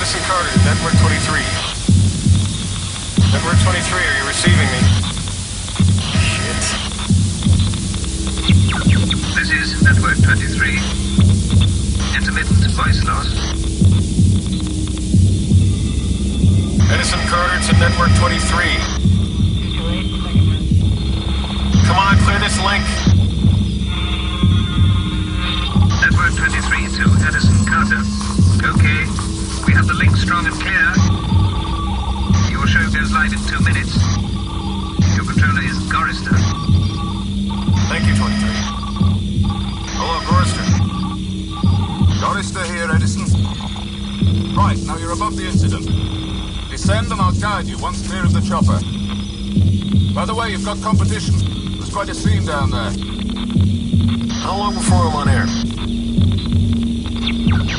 Edison Carter, Network 23. Network 23, are you receiving me? Shit. This is Network 23. Intermittent voice loss. Edison Carter to Network 23. Come on, clear this link. Network 23 to Edison Carter. Okay, we have the link strong and clear. Your show goes live in 2 minutes. Your controller is Gorister. Thank you, 23. Hello, Gorister. Gorister here, Edison. Right, now you're above the incident. Descend and I'll guide you once clear of the chopper. By the way, you've got competition. There's quite a scene down there. How long before I'm on air?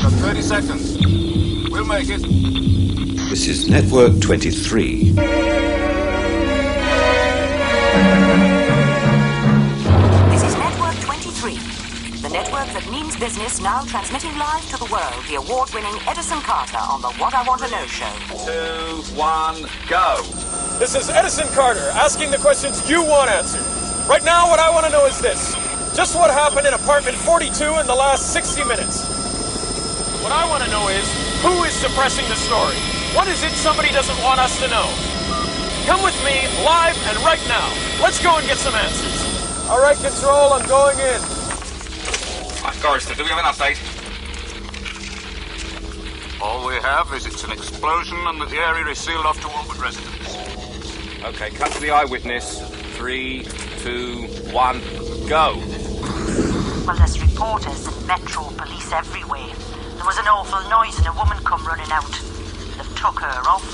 Got 30 seconds. We'll make it. This is Network 23. This is Network 23. The network that means business, now transmitting live to the world the award-winning Edison Carter on the What I Want to Know show. 2, 1, go. This is Edison Carter, asking the questions you want answered. Right now, what I want to know is this. Just what happened in apartment 42 in the last 60 minutes? What I want to know is, who is suppressing the story? What is it somebody doesn't want us to know? Come with me, live and right now. Let's go and get some answers. All right, Control, I'm going in. Right, Gorister, do we have an update? All we have is it's an explosion and that the area is sealed off to all but residents. Okay, cut to the eyewitness. 3, 2, 1, go. Well, there's reporters and Metro police everywhere. There was an awful noise and a woman come running out. They've took her off.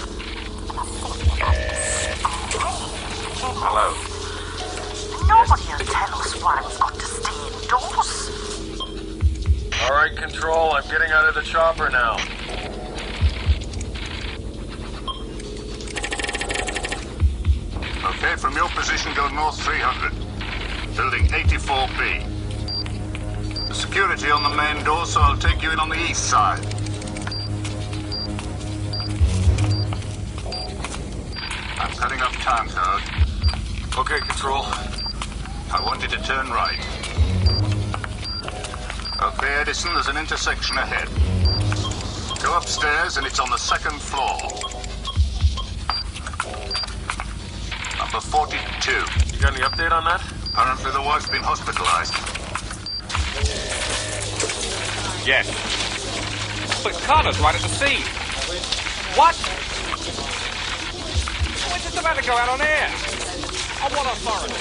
Hello. Nobody will tell us why we've got to stay indoors. All right, Control, I'm getting out of the chopper now. Okay, from your position, go north 300. Building 84B. The security on the main door, so I'll take you in on the east side. I'm cutting up time code. Okay, Control. I want you to turn right. Okay, Edison, there's an intersection ahead. Go upstairs and it's on the 2nd floor. Number 42. You got any update on that? Apparently the wife's been hospitalized. Yes. But Carter's right at the scene. What? We're just about to go out on air. On what authority?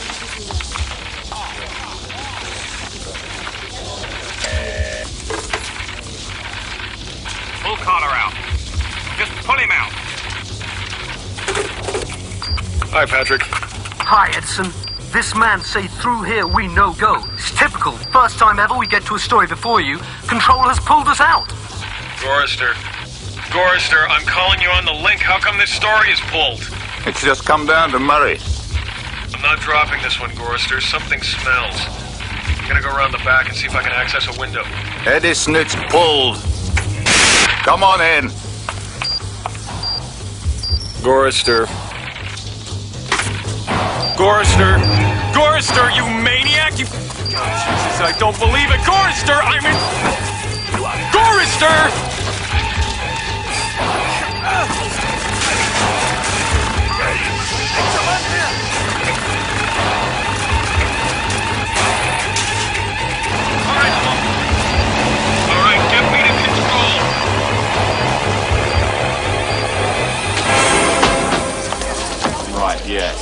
Pull Carter out. Just pull him out. Hi, Patrick. Hi, Edson. This man say through here we no go. It's typical. First time ever we get to a story before you. Control has pulled us out. Gorister, I'm calling you on the link. How come this story is pulled? It's just come down to Murray. I'm not dropping this one, Gorister. Something smells. I'm gonna go around the back and see if I can access a window. Edison, it's pulled. Come on in. Gorister, you maniac! You... Oh, Jesus, I don't believe it! Gorister, I'm in... Gorister! All right, get me to control. Right, yes.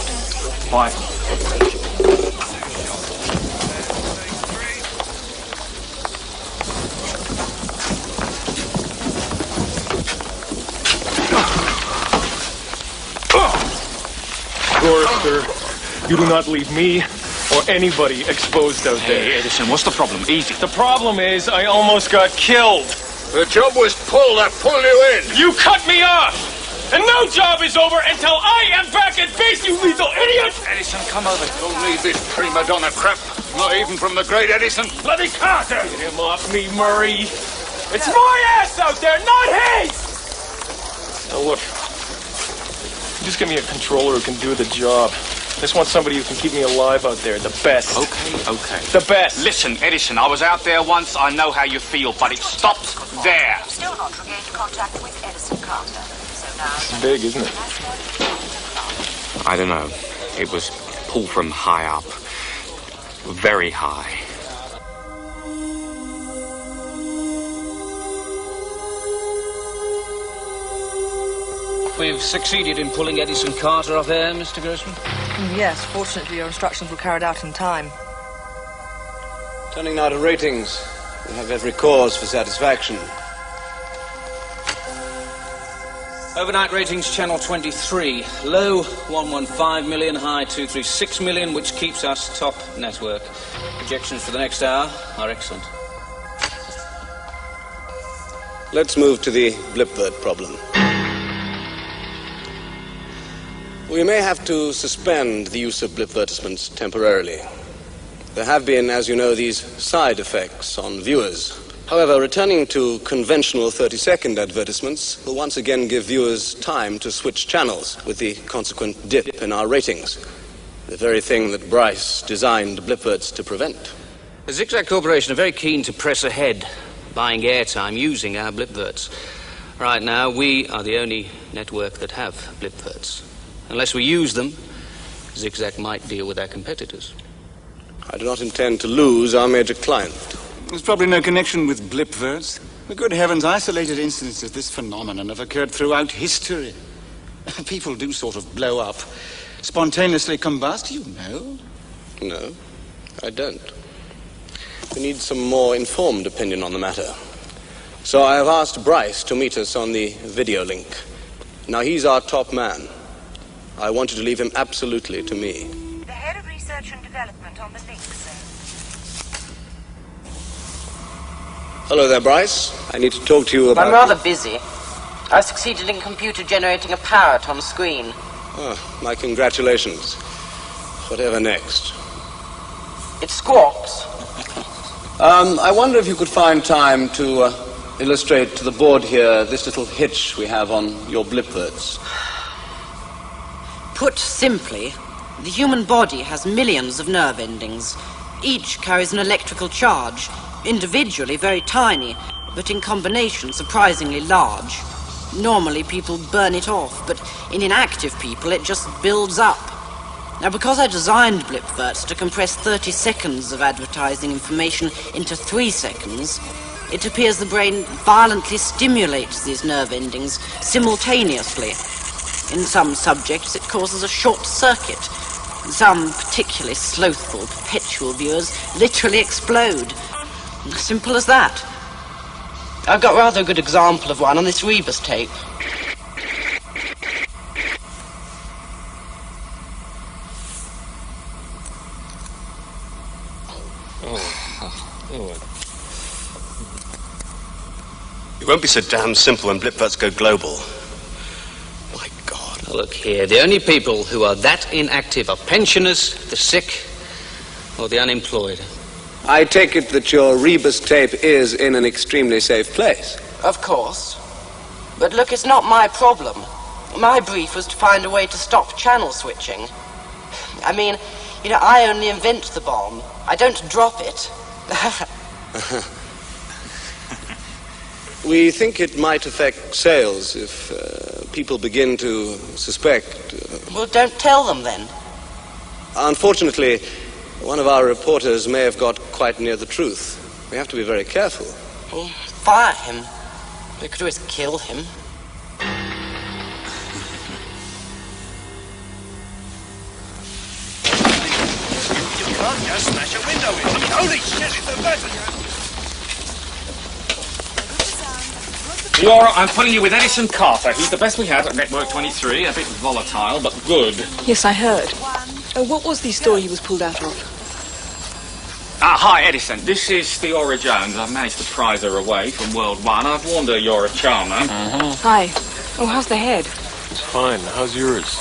Fine. Gorister, you do not leave me or anybody exposed out there. Hey, Edison, what's the problem? Easy. The problem is I almost got killed. The job was pulled. I pulled you in. You cut me off! And no job is over until I am back at base, you lethal idiot! Edison, come over. Don't need this prima donna crap. Not even from the great Edison. Bloody Carter! Get him off me, Murray. It's my ass out there, not his! Now look, you just give me a controller who can do the job. I just want somebody who can keep me alive out there, the best. Okay. The best! Listen, Edison, I was out there once, I know how you feel, but it stops there. Still not regained contact with Edison Carter. So now... It's big, isn't it? I don't know. It was pulled from high up. Very high. We've succeeded in pulling Edison Carter off air, Mr. Grossman. Yes, fortunately your instructions were carried out in time. Turning now to ratings. We have every cause for satisfaction. Overnight ratings, channel 23. Low, 115 million, high, 236 million, which keeps us top network. Projections for the next hour are excellent. Let's move to the blipvert problem. We may have to suspend the use of blipvertisements temporarily. There have been, as you know, these side effects on viewers. However, returning to conventional 30-second advertisements will once again give viewers time to switch channels, with the consequent dip in our ratings. The very thing that Bryce designed blipverts to prevent. The Zigzag Corporation are very keen to press ahead, buying airtime using our blipverts. Right now, we are the only network that have blipverts. Unless we use them, Zigzag might deal with our competitors. I do not intend to lose our major client. There's probably no connection with blipverts. For good heavens, isolated instances of this phenomenon have occurred throughout history. People do sort of blow up, spontaneously combust, you know. No, I don't. We need some more informed opinion on the matter. So I have asked Bryce to meet us on the video link. Now, he's our top man. I want you to leave him absolutely to me. The head of research and development on the link, sir. Hello there, Bryce. I need to talk to you about... I'm rather busy. I've succeeded in computer-generating a parrot on screen. Oh, my congratulations. Whatever next? It squawks. I wonder if you could find time to illustrate to the board here this little hitch we have on your blipverts. Put simply, the human body has millions of nerve endings. Each carries an electrical charge, individually very tiny, but in combination surprisingly large. Normally people burn it off, but in inactive people it just builds up. Now, because I designed blipverts to compress 30 seconds of advertising information into 3 seconds, it appears the brain violently stimulates these nerve endings simultaneously. In some subjects, it causes a short circuit. Some particularly slothful, perpetual viewers literally explode. Simple as that. I've got rather a good example of one on this Rebus tape. It won't be so damn simple when blipverts go global. Look here, the only people who are that inactive are pensioners, the sick, or the unemployed. I take it that your Rebus tape is in an extremely safe place. Of course. But look, it's not my problem. My brief was to find a way to stop channel switching. I mean, you know, I only invent the bomb. I don't drop it. We think it might affect sales if people begin to suspect. Well, don't tell them then. Unfortunately, one of our reporters may have got quite near the truth. We have to be very careful. Well, fire him. We could always kill him. You can't just smash a window in. I mean, holy shit, it's a mess. Laura, I'm putting you with Edison Carter. He's the best we had at Network 23. A bit volatile, but good. Yes, I heard. What was the story he was pulled out of? Hi, Edison. This is Theora Jones. I've managed to prize her away from World 1. I've warned her you're a charmer. Hi. Oh, how's the head? It's fine. How's yours?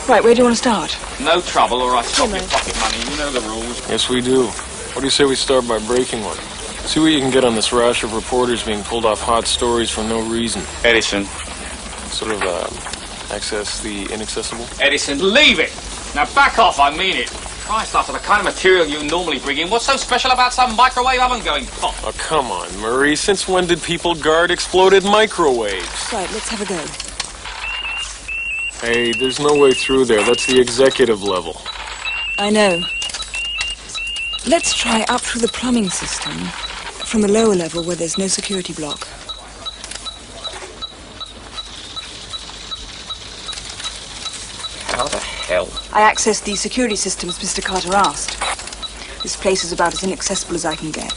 Right, where do you want to start? No trouble, or I stop your pocket money. You know the rules. Yes, we do. What do you say we start by breaking one? See what you can get on this rash of reporters being pulled off hot stories for no reason. Edison, access the inaccessible? Edison, leave it! Now back off, I mean it. Christ, after the kind of material you normally bring in, what's so special about some microwave oven going pop? Oh, come on, Marie. Since when did people guard exploded microwaves? Right, let's have a go. Hey, there's no way through there. That's the executive level. I know. Let's try up through the plumbing system from the lower level where there's no security block. How the hell? I accessed the security systems Mr. Carter asked. This place is about as inaccessible as I can get.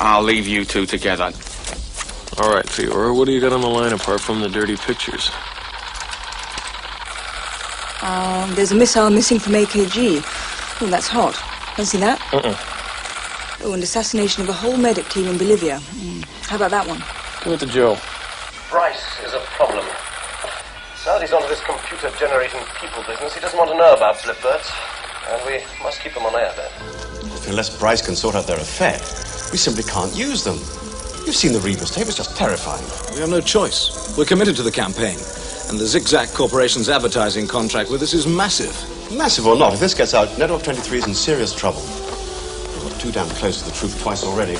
I'll leave you two together. All right, Theodore, what do you got on the line apart from the dirty pictures? There's a missile missing from AKG. Oh, that's hot. Fancy that? Oh, and assassination of a whole medic team in Bolivia. How about that one? Give it to Joe. Bryce is a problem. Now that he's onto this computer-generating people business, he doesn't want to know about blipbirds. And we must keep them on air, then. Unless Bryce can sort out their effect, we simply can't use them. You've seen the Rebus tape, it's just terrifying. We have no choice. We're committed to the campaign. And the Zigzag Corporation's advertising contract with us is massive. Massive or not, if this gets out, Network 23 is in serious trouble. We got too damn close to the truth twice already.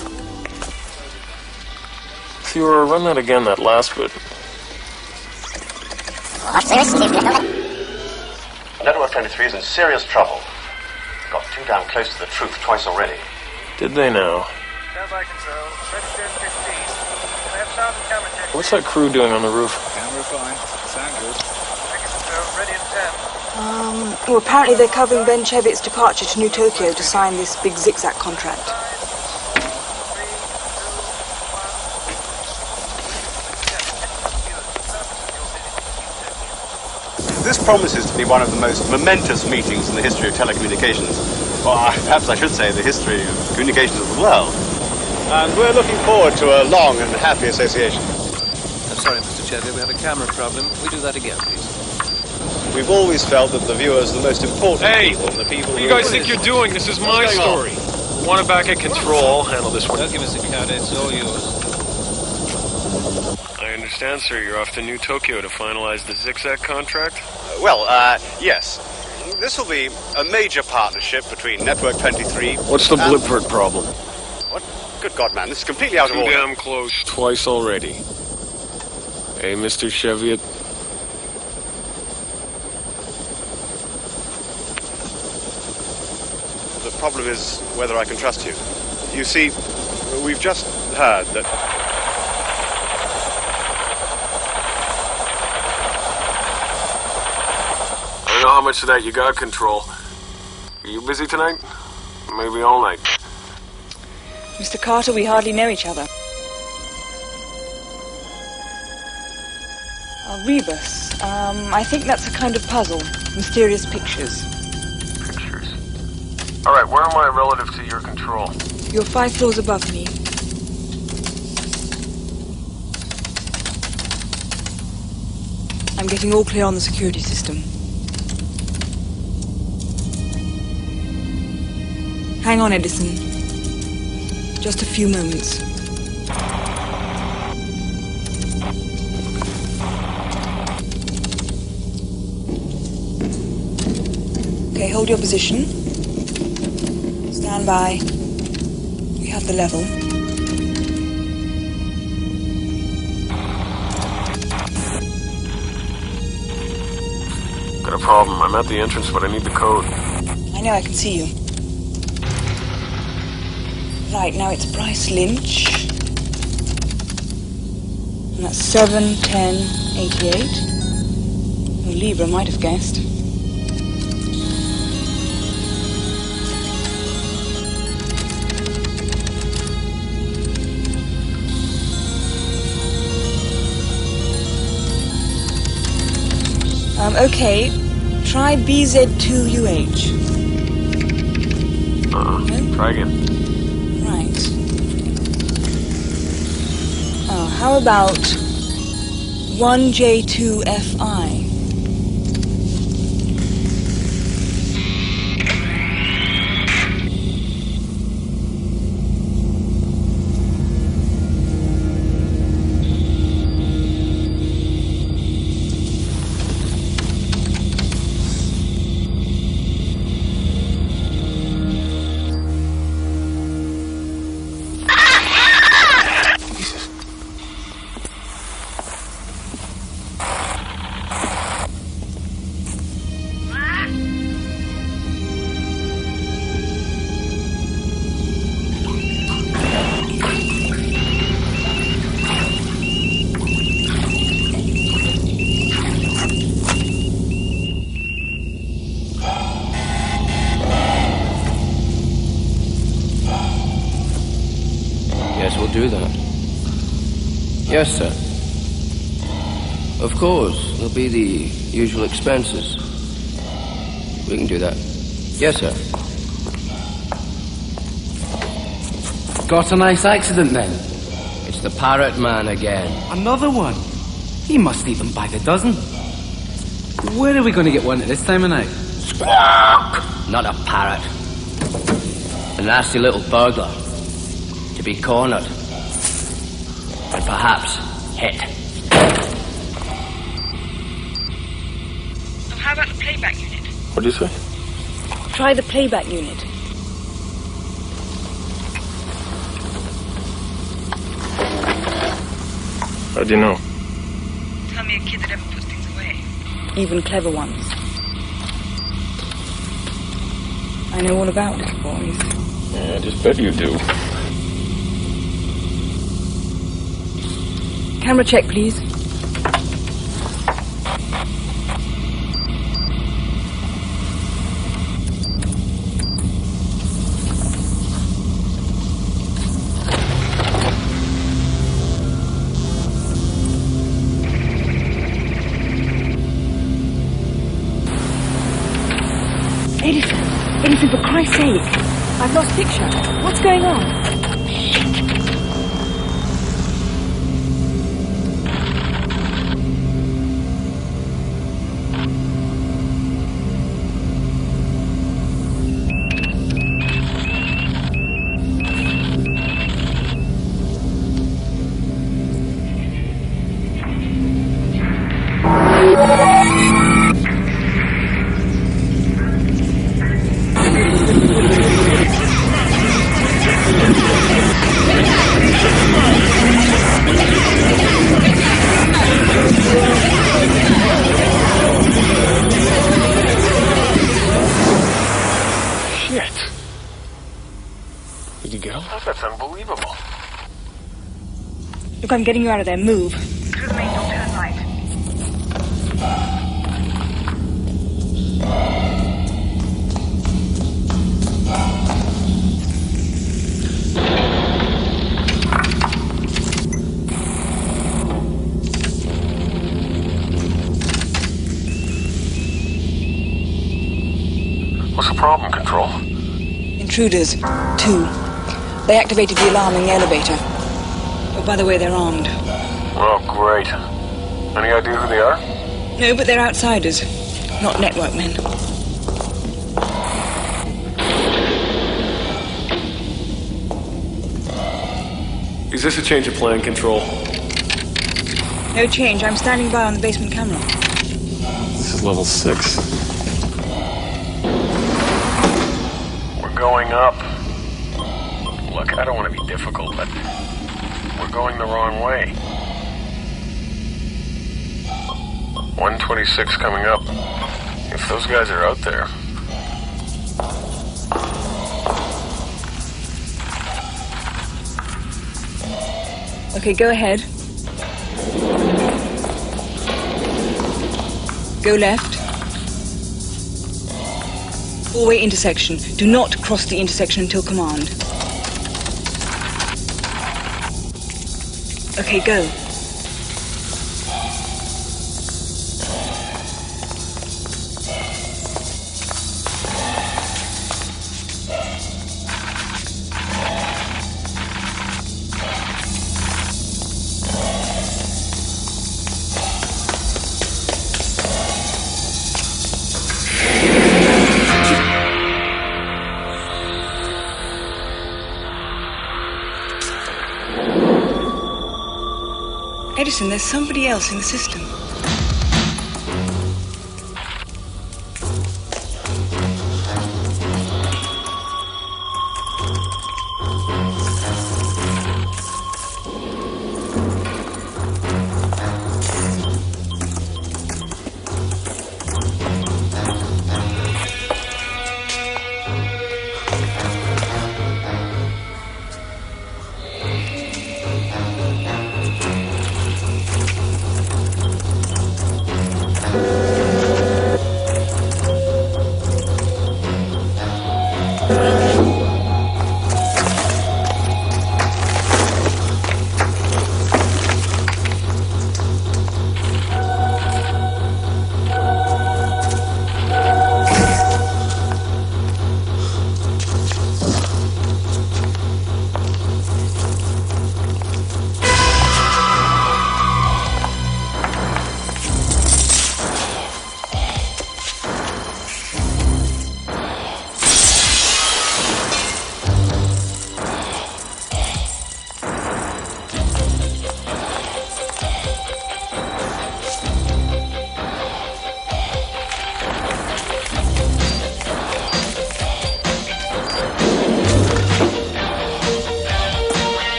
Theodore, run that again, that last bit. Network 23 is in serious trouble. Got too damn close to the truth twice already. Did they now? Standby control. Ready to 15. Can I have sound and camera check? What's that crew doing on the roof? Camera fine. Sound good. Ready control. Ready at 10. Well, apparently they're covering Ben Chevitt's departure to New Tokyo to sign this big Zigzag contract. This promises to be one of the most momentous meetings in the history of telecommunications. Or perhaps I should say the history of communications of the world. And we're looking forward to a long and happy association. I'm sorry, Mr. Chevy, we have a camera problem. We do that again, please. We've always felt that the viewers are the most important people, and the people What do you guys think you're doing? This is my story. Want it back at control, I'll handle this one. Don't give us a count, it's all yours. I understand, sir. You're off to New Tokyo to finalize the Zigzag contract? Yes. This will be a major partnership between Network 23... What's the blipvert problem? What? Good God, man, this is completely out of order. Too damn close. Twice already. Hey, Mr. Cheviot. The problem is whether I can trust you. You see, we've just heard that... I don't know how much of that you got control. Are you busy tonight? Maybe all night. Mr. Carter, we hardly know each other. Rebus. I think that's a kind of puzzle. Mysterious pictures. Pictures? All right, where am I relative to your control? You're 5 floors above me. I'm getting all clear on the security system. Hang on, Edison. Just a few moments. Okay, hold your position. Stand by. We have the level. Got a problem. I'm at the entrance, but I need the code. I know, I can see you. Right, now it's Bryce Lynch. And that's 7:10:88. Well, Libra might have guessed. Okay. Try BZ2UH. No? Try again. Right. How about 1J2FI? do that? Yes, sir. Of course, there'll be the usual expenses. We can do that. Yes, sir. Got a nice accident then? It's the parrot man again. Another one? He must eat them by the dozen. Where are we going to get one at this time of night? Squawk! Not a parrot. A nasty little burglar. To be cornered. And perhaps hit. How about the playback unit? What do you say? Try the playback unit. How do you know? Tell me a kid that ever puts things away. Even clever ones. I know all about it, boys. Yeah, I just bet you do. Camera check, please. Edison, for Christ's sake. I've lost picture. What's going on? That's unbelievable. Look, I'm getting you out of there. Move. Through the main door, turn right. What's the problem, Control? Intruders. 2. They activated the alarm in the elevator. Oh, by the way, they're armed. Oh, great. Any idea who they are? No, but they're outsiders. Not network men. Is this a change of plan, Control? No change. I'm standing by on the basement camera. This is level 6. We're going up. Look, I don't want to be difficult, but we're going the wrong way. 126 coming up. If those guys are out there... Okay, go ahead. Go left. 4-way intersection. Do not cross the intersection until command. Okay, go. Edison, there's somebody else in the system.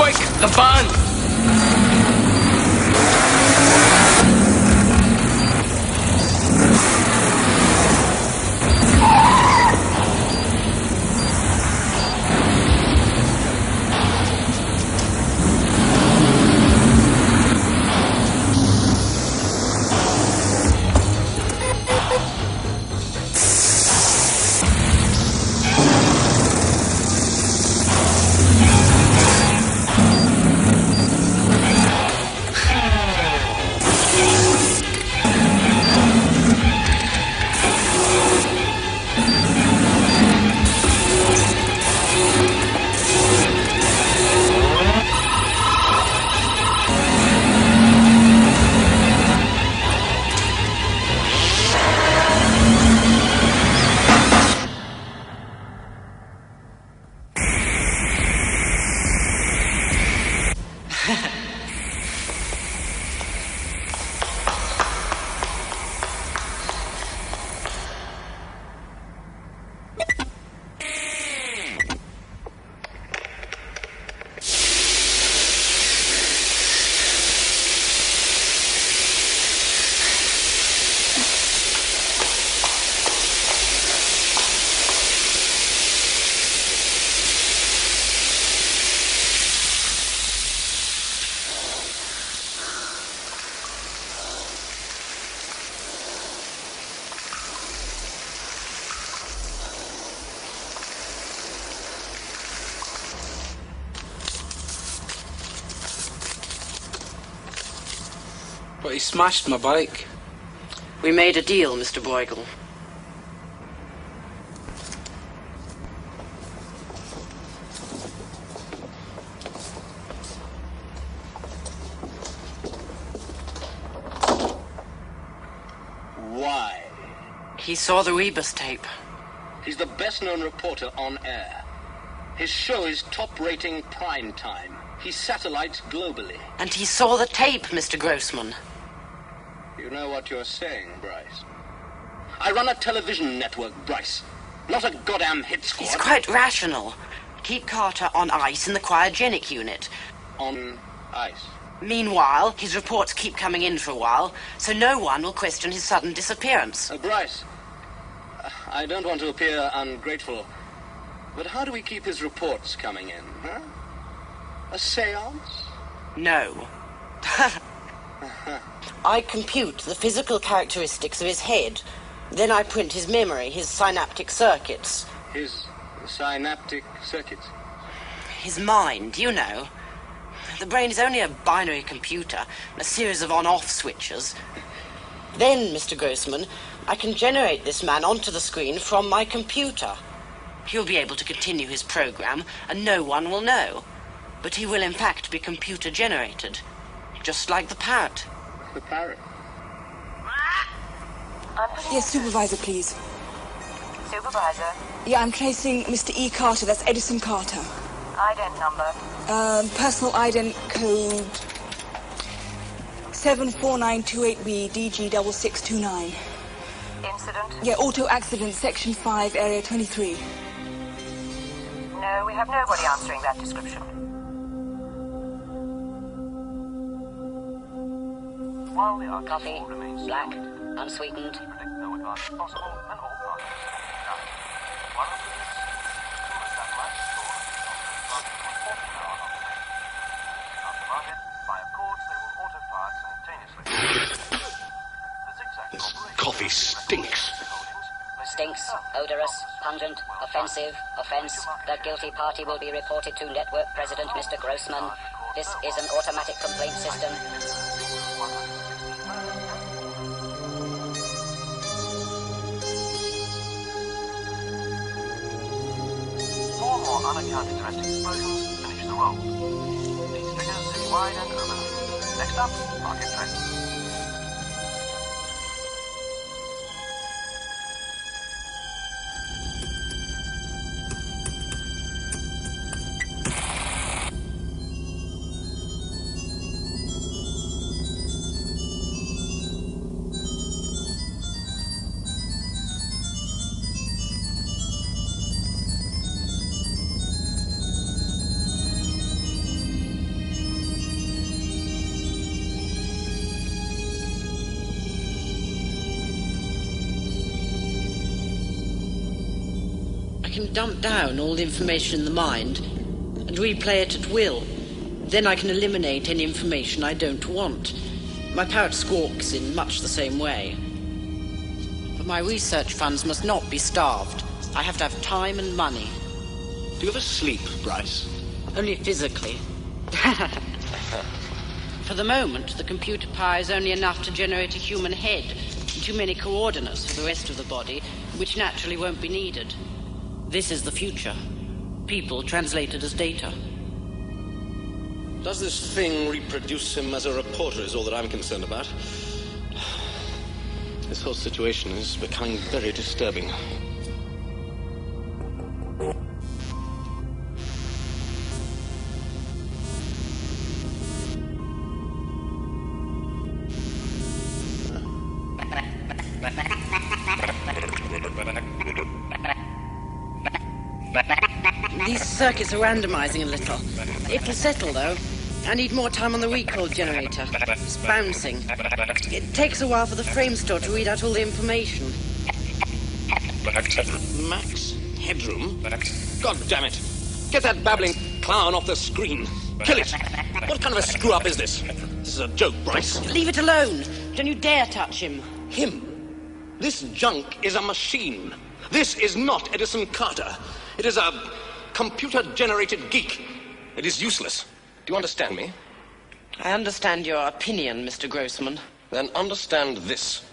Quick, the band! But he smashed my bike. We made a deal, Mr. Boigle. Why? He saw the Rebus tape. He's the best-known reporter on air. His show is top-rating prime time. He satellites globally. And he saw the tape, Mr. Grossman. You know what you're saying, Bryce. I run a television network, Bryce. Not a goddamn hit squad. He's quite rational. Keep Carter on ice in the cryogenic unit. On ice? Meanwhile, his reports keep coming in for a while, so no one will question his sudden disappearance. Bryce, I don't want to appear ungrateful, but how do we keep his reports coming in, huh? A seance? No. I compute the physical characteristics of his head. Then I print his memory, his synaptic circuits. His synaptic circuits? His mind, you know. The brain is only a binary computer, a series of on-off switches. Then, Mr. Grossman, I can generate this man onto the screen from my computer. He'll be able to continue his program, and no one will know. But he will in fact be computer-generated, just like the parrot. The parrot? Yes, Supervisor, please. Supervisor, Yeah, I'm tracing Mr. E. Carter. That's Edison Carter. ident number. Personal ident code 74928B DG6629. Incident? Yeah, auto accident, section 5, area 23. No, we have nobody answering that description. While the Coffee, black, unsweetened. no advantage possible and all parties. Now, one of these solar satellites stored on the 40-hour operation. After mounted by cords, they will auto-fire simultaneously. The zigzag operation... Coffee stinks. Stinks, odorous, pungent, offensive, offense. The guilty party will be reported to Network President Mr. Grossman. This is an automatic complaint system. Four more unaccounted domestic explosions finish the roll. These figures citywide and overnight. Next up, market trends. can dump down all the information in the mind and replay it at will. Then I can eliminate any information I don't want. My parrot squawks in much the same way. But my research funds must not be starved. I have to have time and money. Do you ever sleep, Bryce? Only physically. For the moment, the computer power is only enough to generate a human head and too many coordinates for the rest of the body, which naturally won't be needed. This is the future. People translated as data. Does this thing reproduce him as a reporter is all that I'm concerned about. This whole situation is becoming very disturbing. These circuits are randomizing a little. It will settle, though. I need more time on the recall generator. It's bouncing. It takes a while for the frame store to read out all the information. Max Headroom? God damn it! Get that babbling clown off the screen. Kill it! What kind of a screw-up is this? This is a joke, Bryce. Leave it alone! Don't you dare touch him. Him? This junk is a machine. This is not Edison Carter. It is a computer-generated geek. It is useless. Do you understand me? I understand your opinion, Mr. Grossman. Then understand this.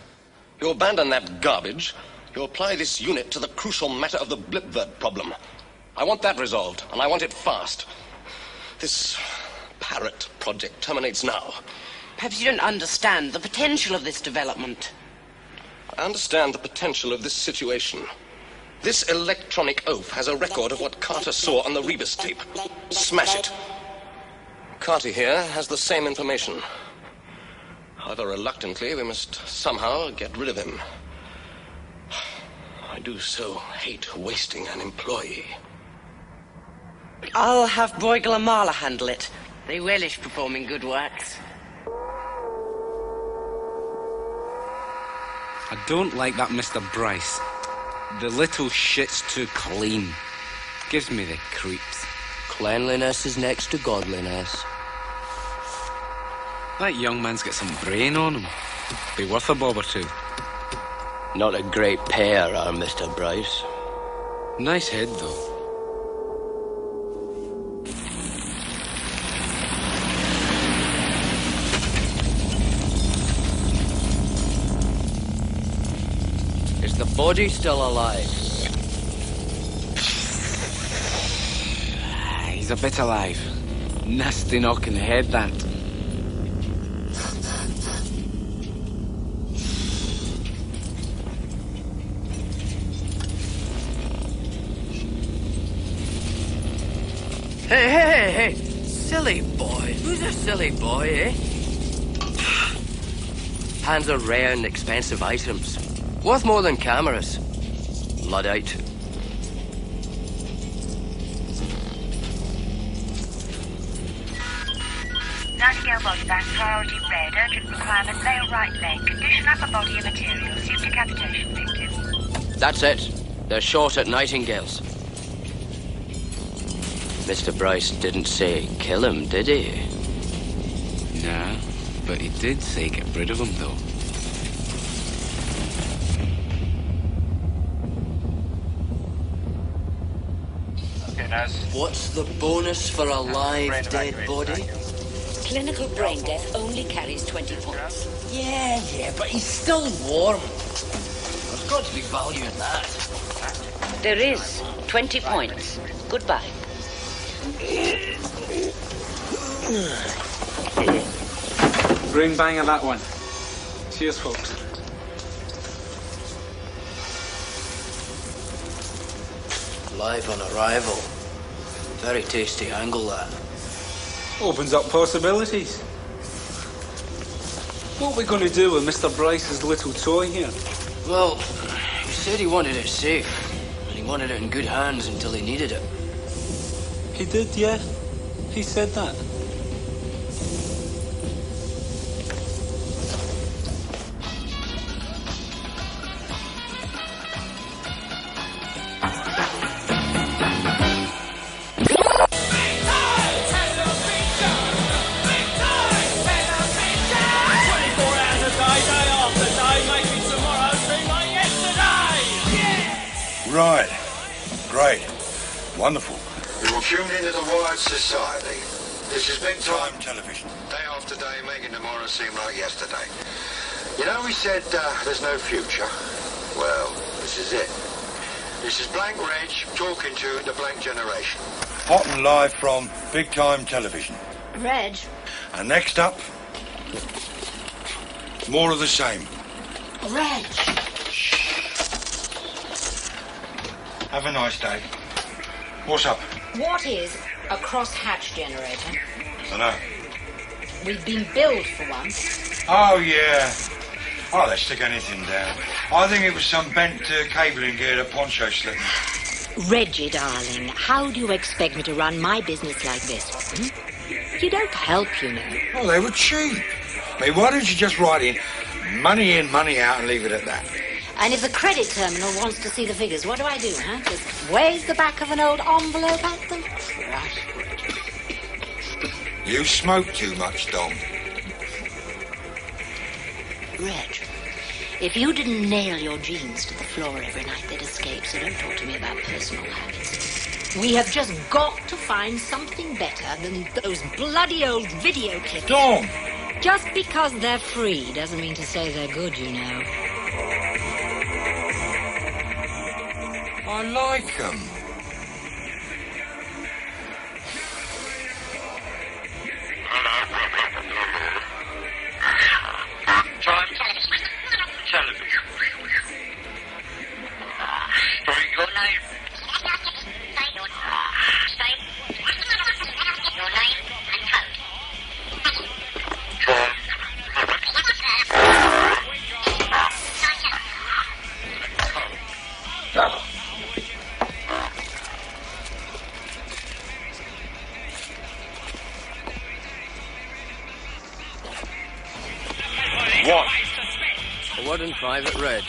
You abandon that garbage. You apply this unit to the crucial matter of the Blipvert problem. I want that resolved, and I want it fast. This parrot project terminates now. Perhaps you don't understand the potential of this development. I understand the potential of this situation. This electronic oaf has a record of what Carter saw on the Rebus tape. Smash it. Carter here has the same information. However reluctantly, we must somehow get rid of him. I do so hate wasting an employee. I'll have Bruegel and Mahler handle it. They relish performing good works. I don't like that Mr. Bryce. The little shit's too clean. Gives me the creeps. Cleanliness is next to godliness. That young man's got some brain on him. Be worth a bob or two. Not a great pair, our Mr. Bryce. Nice head, though. Is the body still alive? He's a bit alive. Nasty knock in the head, that. Hey! Silly boy. Who's a silly boy, eh? Hands are rare and expensive items. Worth more than cameras. Luddite. Nightingale body bag, priority red, urgent requirement, male right leg, condition upper body and material, assumed decapitation victim. That's it. They're short at Nightingale's. Mr. Bryce didn't say kill him, did he? Nah, but he did say get rid of him, though. What's the bonus for a live dead body? Clinical brain death only carries 20 points. Yeah, but he's still warm. There's got to be value in that. There is 20 points. Goodbye. Ring bang on that one. Cheers, folks. Live on arrival. Very tasty angle, that. Opens up possibilities. What are we going to do with Mr. Bryce's little toy here? Well, he said he wanted it safe. And he wanted it in good hands until he needed it. He did, yeah. He said that. right. Great. Wonderful. You're tuned into the Wired Society. This is big time television. Day after day, making tomorrow seem like yesterday. You know, we said there's no future. Well, this is it. This is Blank Reg talking to the blank generation. Hot and live from big time television. Reg. And next up, more of the same. Reg. Have a nice day. What's up? What is a cross-hatch generator? Dunno. We've been billed for one. Oh, yeah. Oh, they stick anything down. I think it was some bent cabling gear that Poncho slipped me. Reggie, darling, how do you expect me to run my business like this? You don't help, you know. Oh, they were cheap. I mean, why don't you just write in, money out, and leave it at that? And if the credit terminal wants to see the figures, what do I do, huh? Just wave the back of an old envelope at them? You smoke too much, Dom. Reg, if you didn't nail your jeans to the floor every night, they'd escape, so don't talk to me about personal habits. We have just got to find something better than those bloody old video clips. Dom! Just because they're free doesn't mean to say they're good, you know. I like them. Television. State your name. State your name and code. What? A word in private, Reg.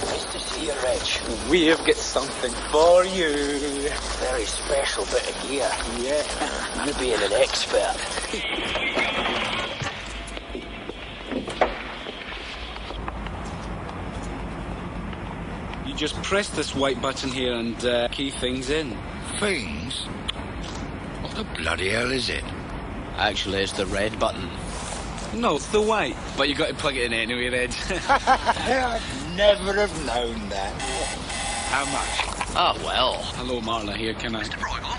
Nice to see you, Reg. We have got something for you. Very special bit of gear. Yeah. You being an expert. You just press this white button here and key things in. Things? What the bloody hell is it? Actually, it's the red button. No, it's the white. But you got to plug it in anyway, Reg. I'd never have known that. How much? Ah, well. Hello, Marla here, can I... Mr. Brygel?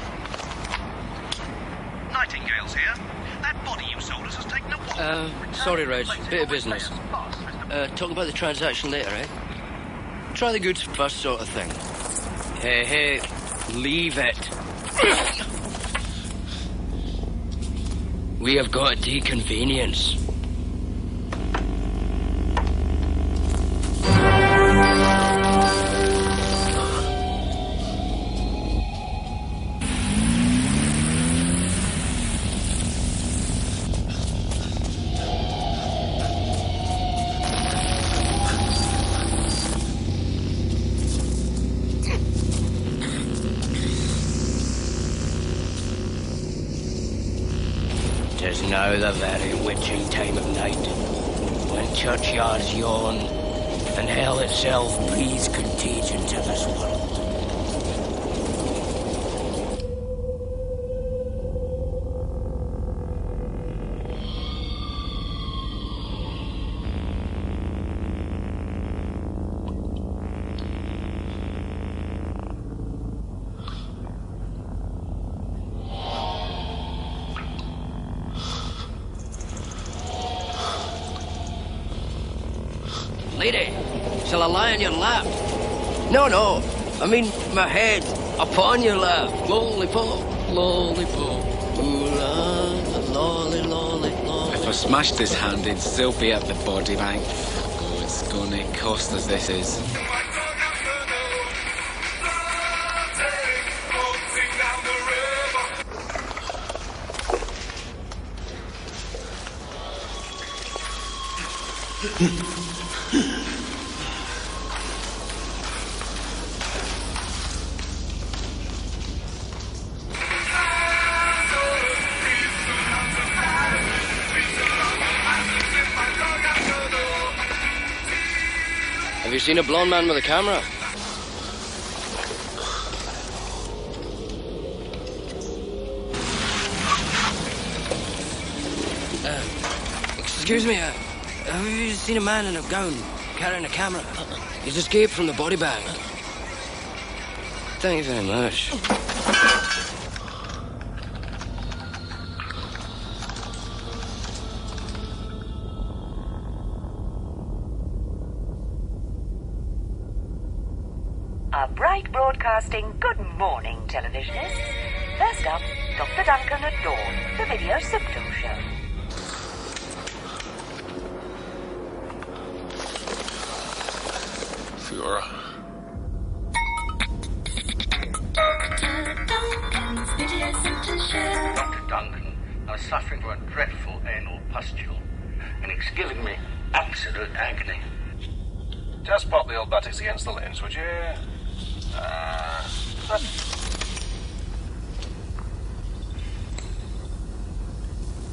Nightingale's here. That body you sold us has taken a walk. Sorry, Reg. Bit of business. Talk about the transaction later, eh? Try the goods first sort of thing. Hey, leave it. We have got a deconvenience. Tis now the very witching time of night, when churchyards yawn, and hell itself breathes contagion to this world. Lady, shall I lie on your lap? No, I mean my head upon your lap. Lollipop, lollipop, ooh la, lolly, lolly, lolly. If I smash this hand, it'd still be at the body bank. Oh, it's gonna cost us, this is. seen a blonde man with a camera? Excuse me, have you seen a man in a gown carrying a camera? He's escaped from the body bag. Thank you very much. A bright broadcasting good morning, televisionists. First up, Dr. Duncan at dawn, the video symptom show. Fiora. Dr. Duncan, I'm suffering from a dreadful anal pustule, and it's giving me absolute agony. Just pop the old buttocks against the lens, would you?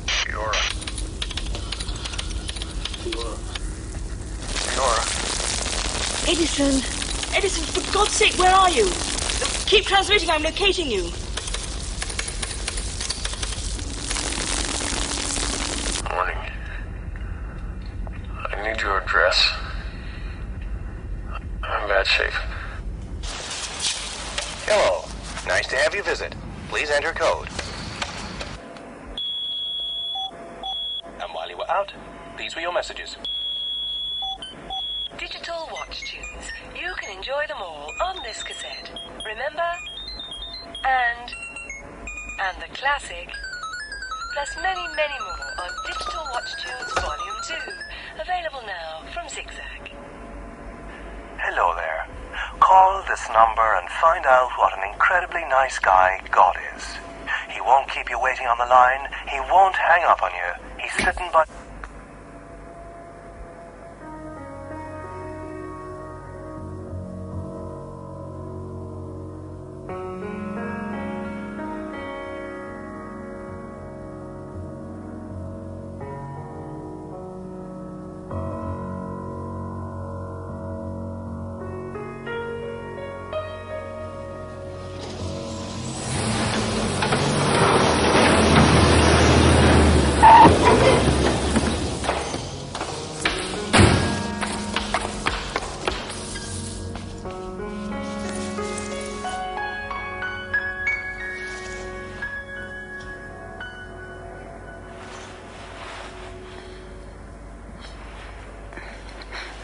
Fiora. Edison! Edison, for God's sake, where are you? Keep transmitting, I'm locating you. Morning. I need your address. I'm in bad shape. Hello. Nice to have you visit. Please enter code. And while you were out, these were your messages. Digital watch tunes. You can enjoy them all on this cassette. Remember? And the classic. Plus many, many more on Digital Watch Tunes Volume 2. Available now from Zigzag. Hello there. Call this number and find out what an incredibly nice guy God is. He won't keep you waiting on the line. He won't hang up on you. He's sitting by...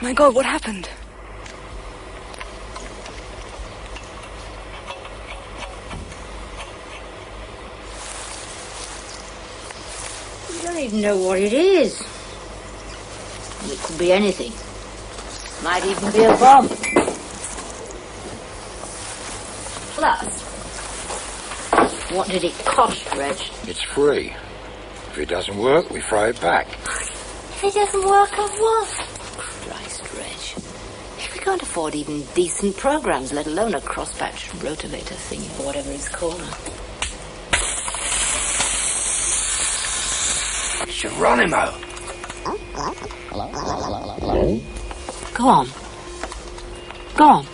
My God, what happened? We don't even know what it is. It could be anything. Might even be a bomb. Plus, what did it cost, Reg? It's free. If it doesn't work, we throw it back. If it doesn't work, of what? Christ, Reg. We can't afford even decent programs, let alone a cross-patch rotivator thingy, or whatever it's called. Geronimo! Hello? Go on. Go on.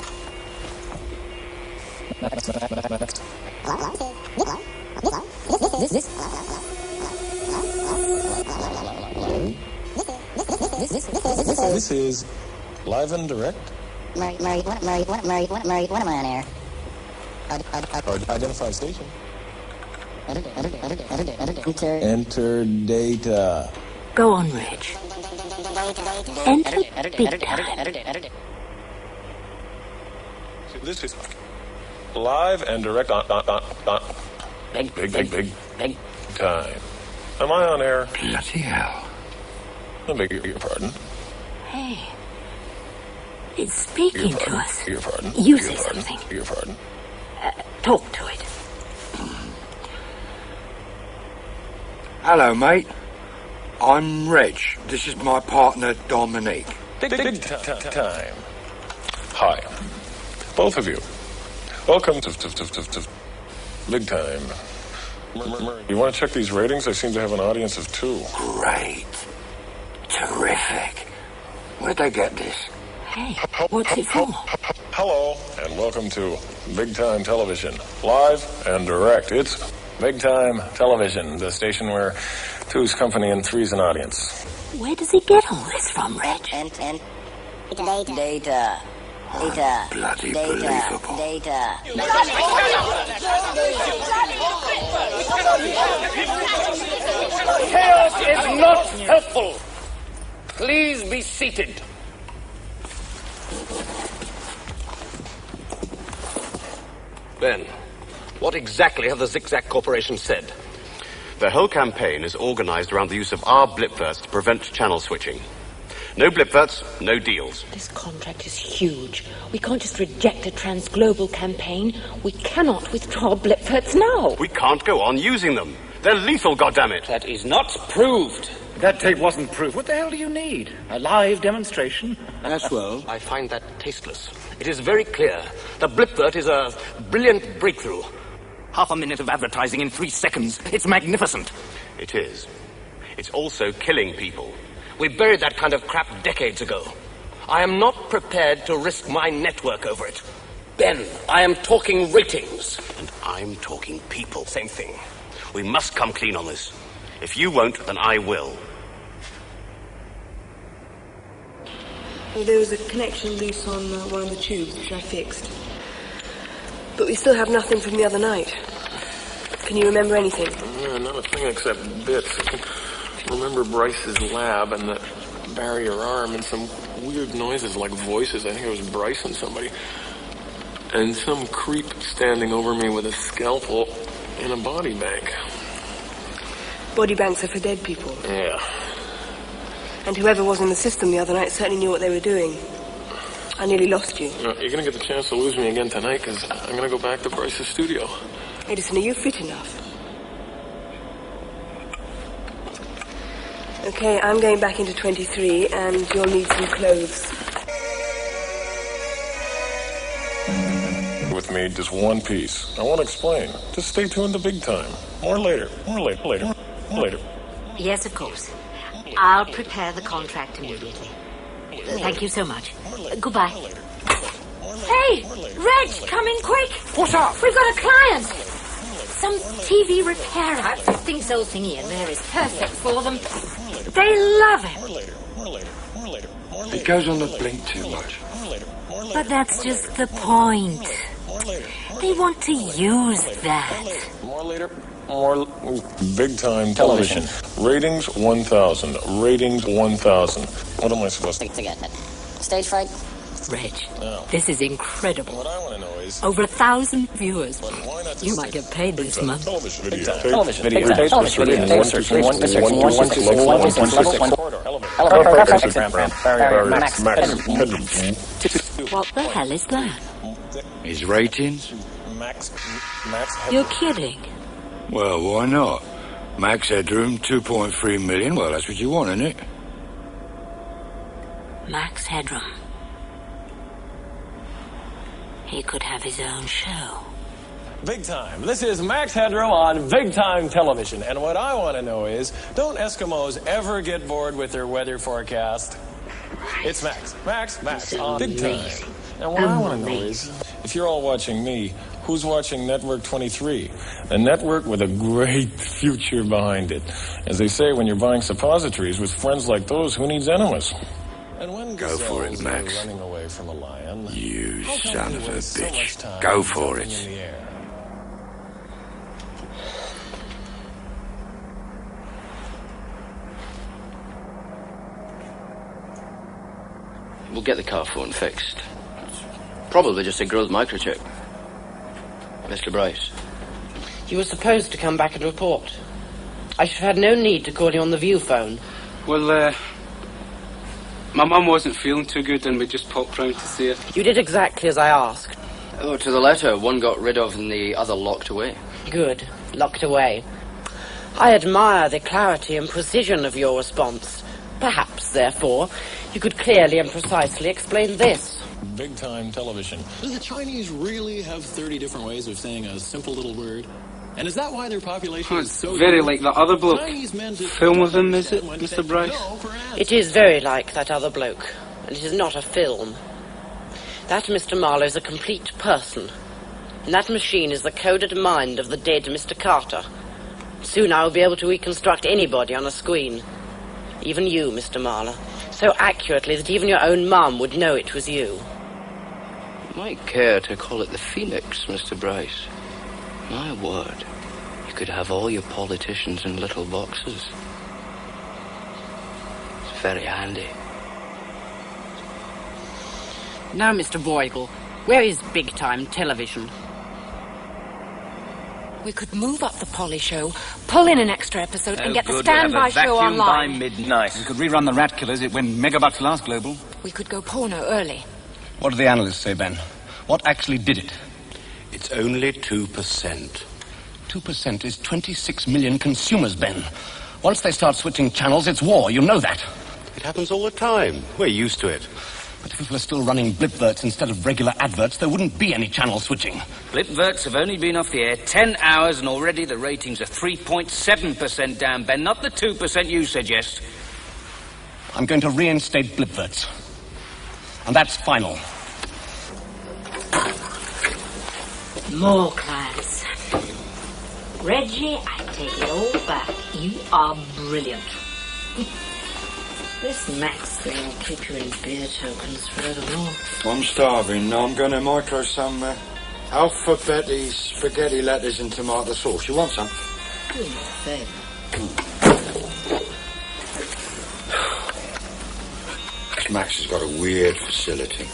This is live and direct. Murray, what am I on air? Identify station. Enter. Enter data. Go on, Reg. Enter big time. This is live and direct on big time. Am I on air? Bloody hell. I beg your pardon. Hey. It's speaking to us. Your pardon. You say something. Your pardon. Talk to it. Hello, mate. I'm Reg. This is my partner, Dominique. Big time. Hi. Both of you. Welcome to Big Time. You want to check these ratings? I seem to have an audience of 2. Great. Terrific. Where'd they get this? Hey, what's it for? Hello, and welcome to Big Time Television. Live and direct. It's Big Time Television, the station where two's company and three's an audience. Where does he get all this from, Reg? Data. Bloody believable. Chaos is not helpful. Please be seated. Ben, what exactly have the Zigzag Corporation said? The whole campaign is organized around the use of our blipverts to prevent channel switching. No blipverts, no deals. This contract is huge. We can't just reject a transglobal campaign. We cannot withdraw blipverts now. We can't go on using them. They're lethal, goddammit. That is not proved. That tape wasn't proved. What the hell do you need? A live demonstration? As well, I find that tasteless. It is very clear. The blipvert is a brilliant breakthrough. Half a minute of advertising in 3 seconds. It's magnificent. It is. It's also killing people. We buried that kind of crap decades ago. I am not prepared to risk my network over it. Ben, I am talking ratings. And I'm talking people. Same thing. We must come clean on this. If you won't, then I will. Well, there was a connection loose on one of the tubes, which I fixed. But we still have nothing from the other night. Can you remember anything? Not a thing except bits. I can remember Bryce's lab and the barrier arm and some weird noises like voices. I think it was Bryce and somebody. And some creep standing over me with a scalpel in a body bank. Body banks are for dead people. Yeah. And whoever was in the system the other night certainly knew what they were doing. I nearly lost you. You're going to get the chance to lose me again tonight because I'm going to go back to Bryce's studio. Edison, are you fit enough? Okay, I'm going back into 23 and you'll need some clothes. With me, just one piece. I won't explain. Just stay tuned to Big Time. More later. Yes, of course. I'll prepare the contract immediately. Thank you so much. Goodbye. Hey, Reg, come in quick. What's up? We've got a client. Some TV repair outfit thinks old thingy in there is perfect for them. They love it. It goes on the blink too much. But that's just the point. They want to use that. More Big Time Television. Ratings 1,000. Ratings 1,000. What am I supposed to get? Stage fright? Reg, this is incredible. What I want to know is... Over 1,000 viewers. You might get paid this month. Television. Max Headroom. What the hell is that? His ratings? Max Headroom. You're kidding. Well, why not? Max Headroom, 2.3 million. Well, that's what you want, isn't it? Max Headroom. He could have his own show. Big Time. This is Max Headroom on Big Time Television. And what I want to know is, don't Eskimos ever get bored with their weather forecast? It's Max on Big Time. And what I want to know is, if you're all watching me, who's watching Network 23? A network with a great future behind it. As they say, when you're buying suppositories with friends like those, who needs enemas? And when go for it, Max. Running away from a lion, you son of a bitch. Go for it. We'll get the car phone fixed. Probably just a growth microchip. Mr. Bryce. You were supposed to come back and report. I should have had no need to call you on the view phone. Well, my mum wasn't feeling too good and we just popped round to see her. You did exactly as I asked. Oh, to the letter. One got rid of and the other locked away. Good. Locked away. I admire the clarity and precision of your response. Perhaps, therefore, you could clearly and precisely explain this. Big Time Television. Do the Chinese really have 30 different ways of saying a simple little word? And is that why their population is so very huge? like that other bloke. Film of him, is it, Mr. Bryce? It is very like that other bloke. and it is not a film. That Mr. Marlowe is a complete person, and that machine is the coded mind of the dead Mr. Carter. Soon I will be able to reconstruct anybody on a screen. Even you, Mr. Marlowe. So accurately that even your own mum would know it was you. You might care to call it the Phoenix, Mr. Bryce. My word, you could have all your politicians in little boxes. It's very handy. Now, Mr. Boyle, where is big-time television? We could move up the Polly show, pull in an extra episode, and get the good. standby We'll have a show vacuum online. by midnight. We could rerun The Rat Killers. It went megabucks last global. We could go porno early. What do the analysts say, Ben? What actually did it? It's only 2%. 2% is 26 million consumers, Ben. Once they start switching channels, it's war. You know that. It happens all the time. We're used to it. But if it were still running blipverts instead of regular adverts, there wouldn't be any channel switching. Blipverts have only been off the air 10 hours and already the ratings are 3.7% down, Ben, not the 2% you suggest. I'm going to reinstate blipverts. And that's final. More clients. Reggie, I take it all back. You are brilliant. This Max thing will keep you in beer tokens forevermore. I'm starving. I'm going to micro some alphabeti spaghetti letters and tomato sauce. You want some? Do me a favour. Max has got a weird facility.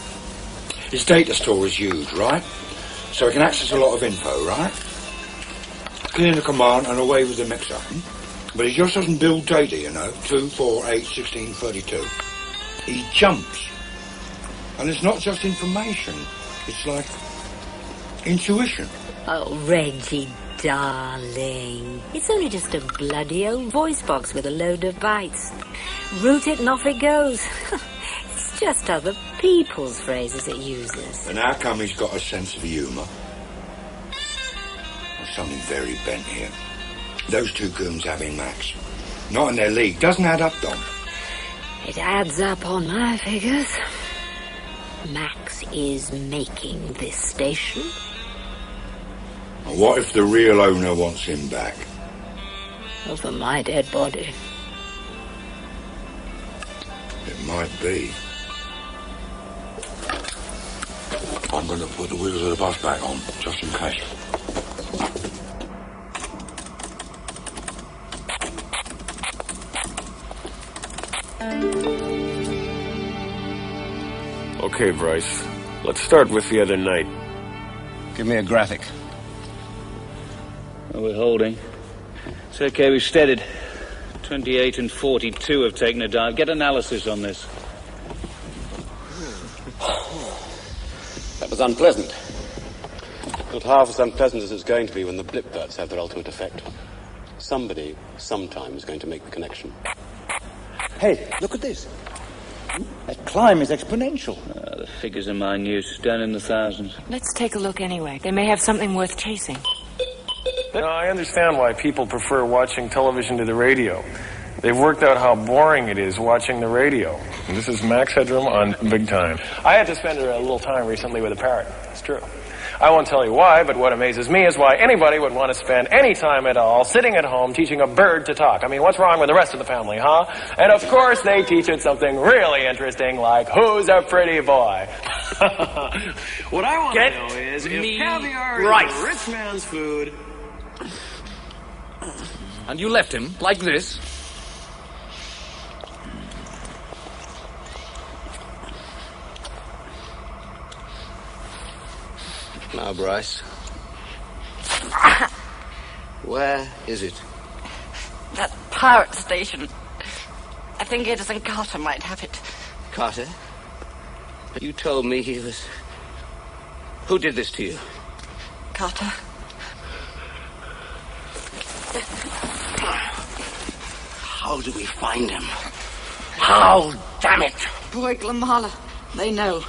His data store is huge, right? So he can access a lot of info, right? Key in the command and away with the mixer. But he just doesn't build data, you know. 2, 4, 8, 16, 32. He jumps. And it's not just information. It's like intuition. Oh, Reggie, darling. It's only just a bloody old voice box with a load of bytes. Root it and off it goes. It's just other people's phrases it uses. And how come he's got a sense of humour? There's something very bent here. Those two goons having Max. Not in their league. Doesn't add up, Dom. It adds up on my figures. Max is making this station. And what if the real owner wants him back? Over my dead body. It might be. I'm going to put the wheels of the bus back on, just in case. Okay, Bryce. Let's start with the other night. Give me a graphic. Well, we're holding. It's okay, we've steadied. 28 and 42 have taken a dive. Get analysis on this. That was unpleasant. Not half as unpleasant as it's going to be when the blipverts have their ultimate effect. Somebody, sometime, is going to make the connection. Hey, look at this. That climb is exponential. The figures are minute, down in the thousands. Let's take a look anyway. They may have something worth chasing. Now, I understand why people prefer watching television to the radio. They've worked out how boring it is watching the radio. And this is Max Headroom on Big Time. I had to spend a little time recently with a parrot. It's true. I won't tell you why, but what amazes me is why anybody would want to spend any time at all sitting at home teaching a bird to talk. I mean, what's wrong with the rest of the family, huh? And of course they teach it something really interesting like, who's a pretty boy? What I want to know is if caviar is a rich man's food... And you left him like this? Now, Bryce. Where is it? That pirate station. I think Edison Carter might have it. Carter? You told me he was... Who did this to you? Carter. How do we find him? How, damn it! Boy, Glamala. They know.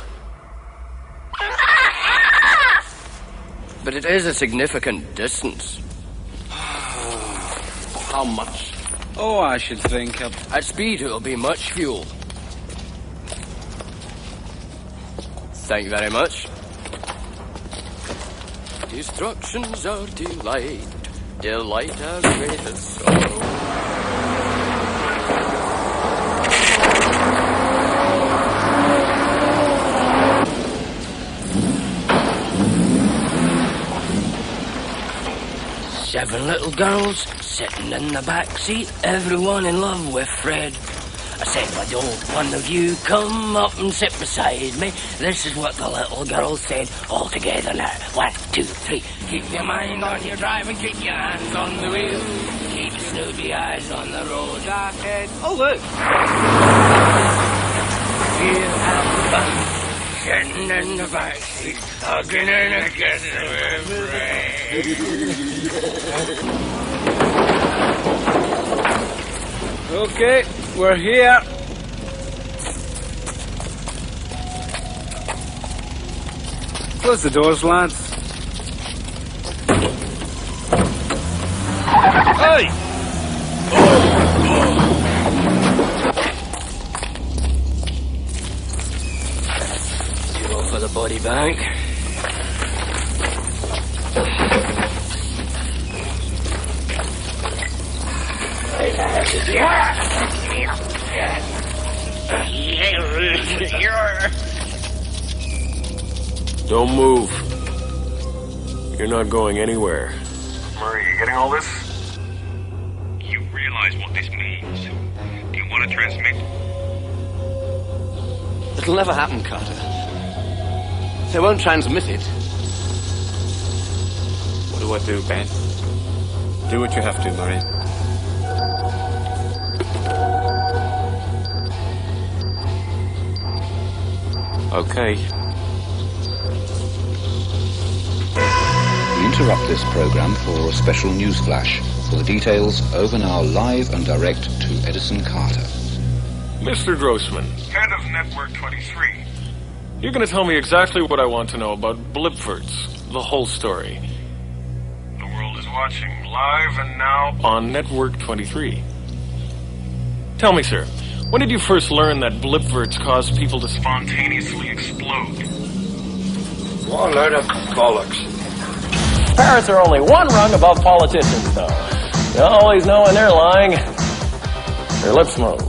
But it is a significant distance. How much? Oh, I should think. At speed, it'll be much fuel. Thank you very much. Destruction's our delight, delight our greatest sorrow. Seven little girls sitting in the back seat, everyone in love with Fred. I said, why don't one of you come up and sit beside me? This is what the little girl said, all together now. 1, 2, 3. Keep your mind on your drive and keep your hands on the wheel. Keep snoopy eyes on the road ahead. Oh, look. We'll have fun, sitting in the back seat, hugging and a kissing with Fred. Okay, we're here. Close the doors, lads. Hey! You go for the body bank. Don't move. You're not going anywhere. Murray, you getting all this? You realize what this means. Do you want to transmit? It'll never happen, Carter. They won't transmit it. What do I do, Ben? Do what you have to, Murray. Okay. We interrupt this program for a special news flash. For the details, over now live and direct to Edison Carter. Mr. Grossman. Head of Network 23. You're going to tell me exactly what I want to know about Blipverts, the whole story. The world is watching live and now On Network 23. Tell me, sir, when did you first learn that Blipverts cause people to spontaneously explode. What a load of bollocks. Parrots are only one rung above politicians, though. They always know when they're lying. Their lips move.